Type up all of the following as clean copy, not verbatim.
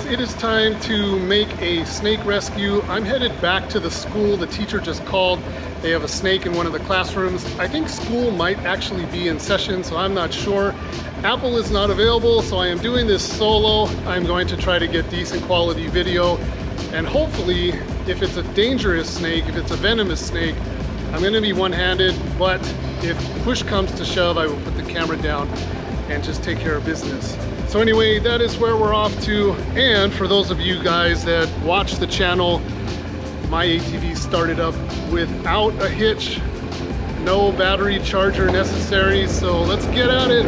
It is time to make a snake rescue. I'm headed back to the school. The teacher just called. They have a snake in one of the classrooms. I think school might actually be in session, so I'm not sure. Apple is not available, so I am doing this solo. I'm going to try to get decent quality video, and hopefully, if it's a dangerous snake, if it's a venomous snake, I'm going to be one-handed, but if push comes to shove, I will put the camera down and just take care of business. So anyway, that is where we're off to. And for those of you guys that watch the channel, my ATV started up without a hitch, no battery charger necessary, so let's get at it.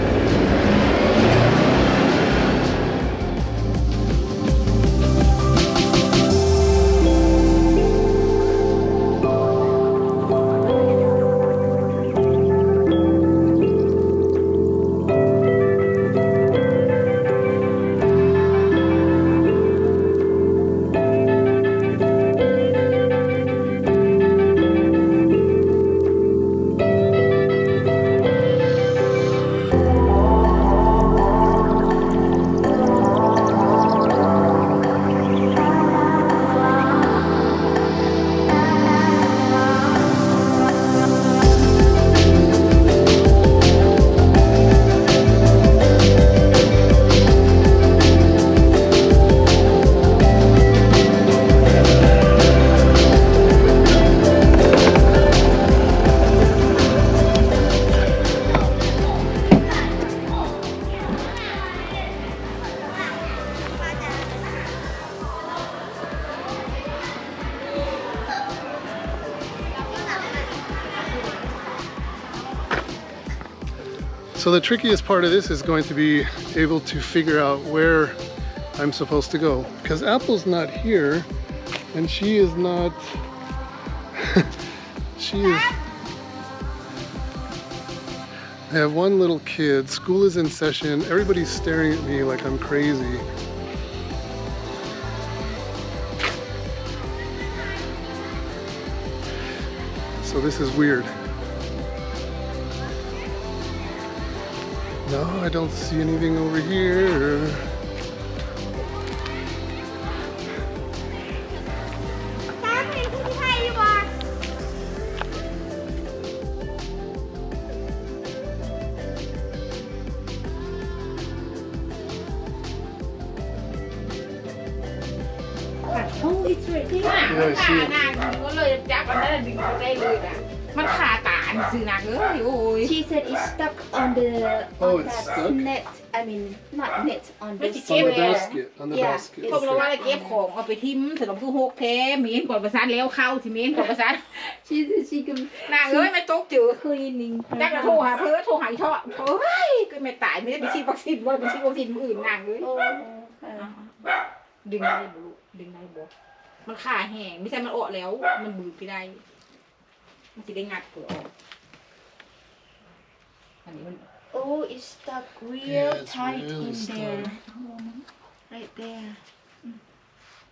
So the trickiest part of this is going to be able to figure out where I'm supposed to go, because Apple's not here and she is not she is I have one little kid, school is in session, everybody's staring at me like I'm crazy. So this is weird. No, I don't see anything over here. Oh, it's right there. Yeah, I see it. She said it's stuck on the Oh, on it's that stuck? net. I mean, not net, on the On the basket, on the Yeah. basket. พวกเราว่าจะเก็บของเอาไปทิ้มสำหรับผู้ฮกแท้มีนกว่าประสานแล้วเข้าที่มีนกว่าประสาน She said she can นางเอ้ยไม่ตกจืด cleaning จัก her จะโทร house. หาเพื่อโทรหาอีช่อเฮ้ยก็ไม่ตายไม่ได้ไปฉีดวัคซีนว่าไปฉีดวัคซีนมืออื่นนางเอ้ย Oh, ดึงได้บุดึงได้บุมันขาแห้งไม่ใช่มันออกแล้วมันบืนไปได้มันจะได้งัดเปลือกออกอันนี้มัน oh, it's stuck real Yeah, it's tight really in stuck. there. Right there.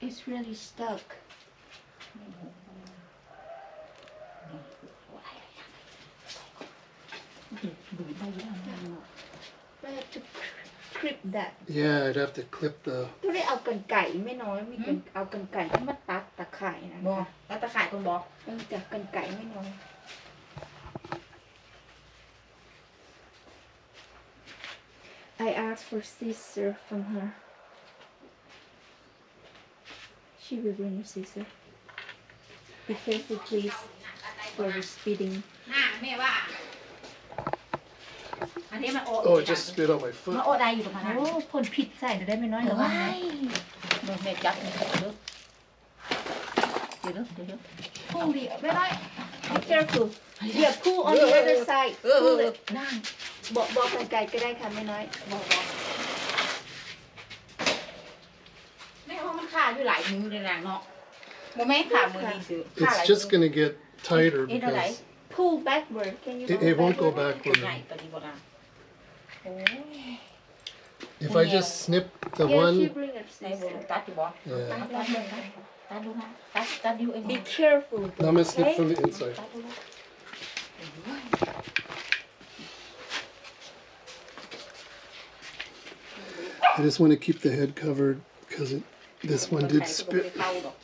It's really stuck. I have to clip that. Yeah, I'd have to clip the... ต้องได้เอากรรไก่ไม่น้อยมีกันเอากรรไก่ที่มาตัดตะไคร่นะ บอกแล้วตะข่ายคนบอก จากกรรไก่ไม่น้อย I asked for scissor from her. She will bring a scissor. Be careful, please, for the speeding. หน้าแม่ว่าอันนี้มันออก Oh, it just spit on my มัน foot. ออกได้อยู่ตรงนั้น โอ้พ่นพิษใส่ได้ไม่น้อยหรอวะ เดี๋ยวแม่จับเดี๋ยวPull it,ไม่น้อย Be careful. Yeah, pull on the other side. Pull it. นั่ง บอกกรรไก่ก็ได้ค่ะไม่น้อย บอกแม่ว่ามันขาดอยู่หลายมือเลยนะเนาะโมแม่ขาดมือดีซื้อ It's just gonna get tighter because Pull backward. Can you? it won't go ใหญ่ backward. ปฏิบัติ If I just snip the Yeah, she one, bring a ในบ scissor. ตัดอยู่บ่ yeah. ตัดดูนะตัดอยู่เอง Be careful. Now I'm gonna snip okay? from the inside. ตัดดู I just want to keep the head covered because this one did ไก่ก็ spit. ไม่เข้าดอก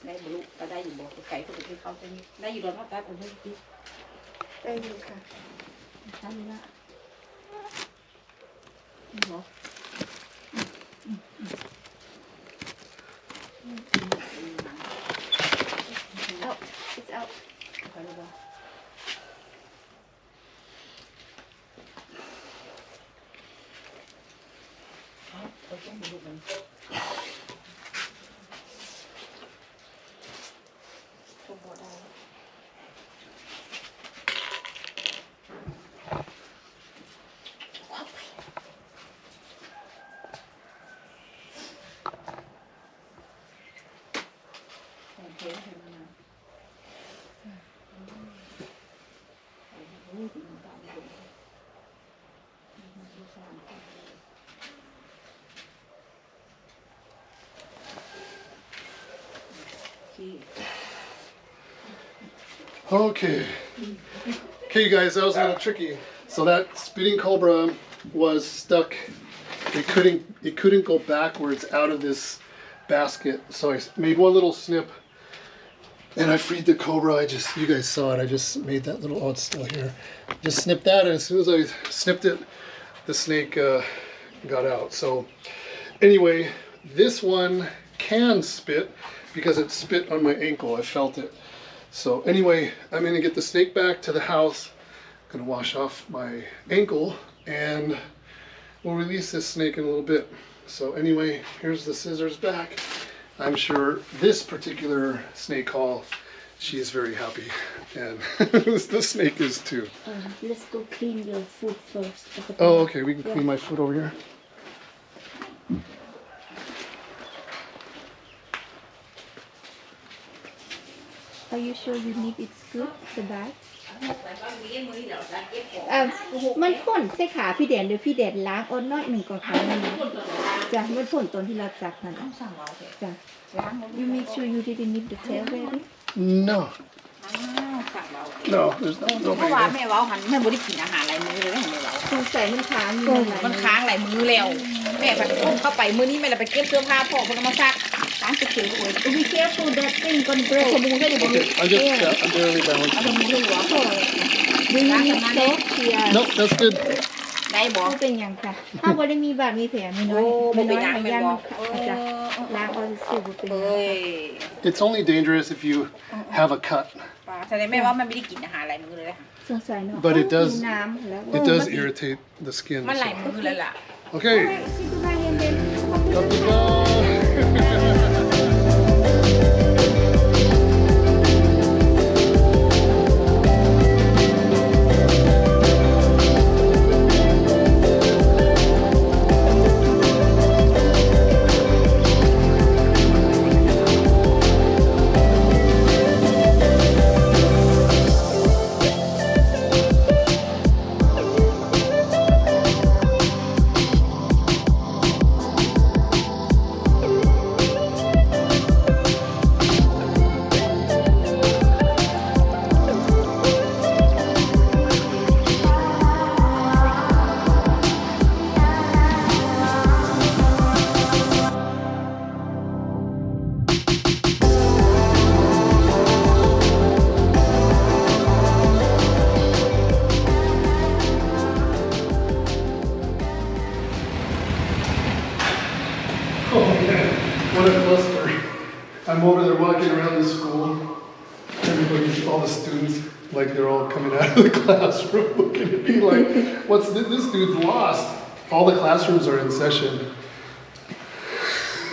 ได้บลูก็ได้อยู่บอกไก่ก็ไม่เข้าจะนี่ได้อยู่โดนมาตัดเอาไว้ดิ ได้อยู่ค่ะ ทำละบอก out it's out ไปเลยบอกเอาต้องบลูมันต้องบอกได้Okay. Okay, you guys, that was a little tricky. So that spitting cobra was stuck. It couldn't go backwards out of this basket. So I made one little snip and I freed the cobra. You guys saw it. I just made that little, oh, it's still here. Just snipped that, and as soon as I snipped it, the snake got out. So anyway, this one can spit because it spit on my ankle. I felt it. So anyway, I'm gonna get the snake back to the house. I'm gonna wash off my ankle and we'll release this snake in a little bit. So anyway, here's the scissors back. I'm sure this particular snake haul, she is very happy, and the snake is too. let's go clean your food first. Oh, okay, we can clean my food over here. Are you sure you need it's good the bag มันพ่นใส่ขาพี่แดนเดี๋ยวพี่แดนล้างอ้อนน้อยหนึ่งก่อนค่ะจ้ะมันพ่นตอนที่เราจับนั่น ต้องสั่งเราเถอะ จ้ะ ล้าง you make sure you didn't nip the tail baby No, สั่งเรา no, there's no เพราะว่า way. แม่เว้าหันแม่บ่ได้กินอาหารหลายมื้อเลยแม่เว้า สงสัยมันค้างอยู่นั่นแหละ มันค้างหลายมื้อแล้วแม่ไปเข้าไปมื้อนี้แม่ละไปเก็บเสื้อผ้าพ่อเพิ่นเอามาซักล้างเฉยๆโอ้ย be careful that thing gonna ส break บู่ใช่ดิบ่ I'm barely เอา balanced. สบู่ให้หัวพ่อ do you need soap here Nope, that's good. ได้บ่ บ่เป็นหยังค่ะถ้าบ่ได้มีบาดมีแผลมีน้อย บ่เป็น มี หยัง น้อย แม่ ย่าง บ่ มันจะล้างเอาซื่อๆบ่เป็นห เอ้ ยัง ย It's only dangerous if you have a cut. ป้าแสดงแม่ว่ามันไม่ได้กินอาหารหลายมื้อเลยค่ะ สงสัยเนาะ But it does- หิวน้ำแล้ว It does irritate the skin. มันหลาย So. มื้อแล้วล่ะ Okay. See you guys and then Love you guys. Oh man, what a cluster. I'm over there walking around the school. Everybody, all the students, like they're all coming out of the classroom looking at me like, this dude's lost. All the classrooms are in session.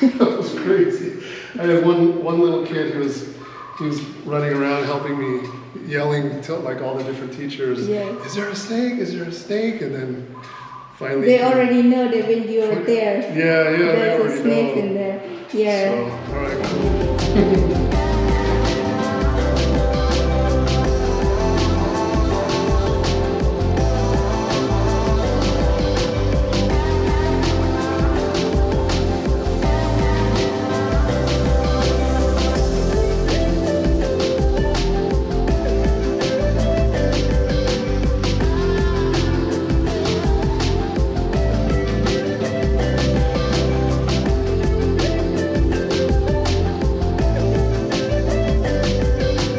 That was crazy. I had one little kid who was running around helping me, yelling to like all the different teachers, Yes. Is there a snake? Is there a snake? And then finally they already know that when you're there Yeah, they there's a already snake know. in there yeah So, all right, cool.